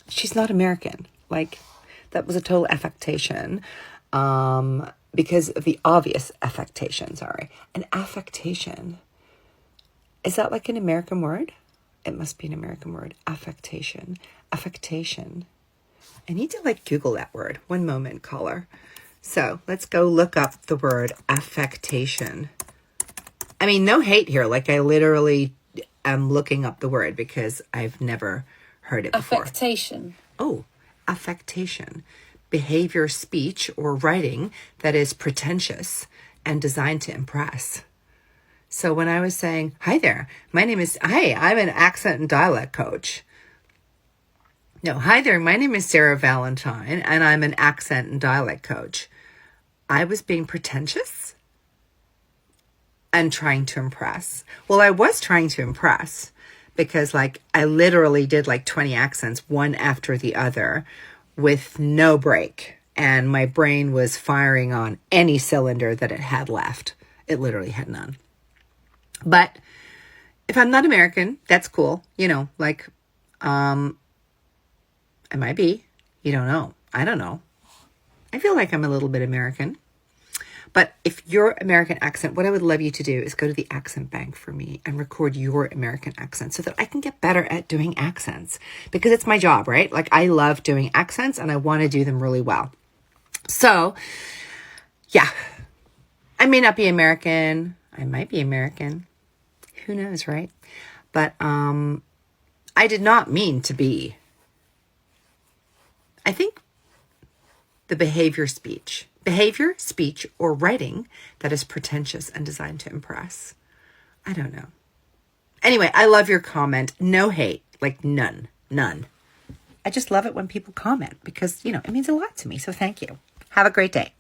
she's not American. Like, that was a total affectation. Because of the obvious affectation, sorry. An affectation. Is that like an American word? It must be an American word. Affectation. Affectation. I need to like Google that word. One moment, caller. So let's go look up the word affectation. I mean, no hate here. Like, I literally am looking up the word because I've never heard it before. Affectation. Oh, affectation. Behavior, speech, or writing that is pretentious and designed to impress. So when I was saying, hi there, I'm an accent and dialect coach. No, hi there, my name is Sarah Valentine, and I'm an accent and dialect coach. I was being pretentious and trying to impress. Well, I was trying to impress because, like, I literally did like 20 accents, one after the other, with no break. And my brain was firing on any cylinder that it had left. It literally had none. But if I'm not American, that's cool. You know, like, I might be. You don't know. I don't know. I feel like I'm a little bit American. But if your American accent, what I would love you to do is go to the accent bank for me and record your American accent so that I can get better at doing accents, because it's my job, right? Like, I love doing accents and I want to do them really well. So yeah, I may not be American. I might be American. Who knows, right? But I did not mean to be. I think the behavior, speech, or writing that is pretentious and designed to impress. I don't know. Anyway, I love your comment. No hate, like none. I just love it when people comment because, you know, it means a lot to me. So thank you. Have a great day.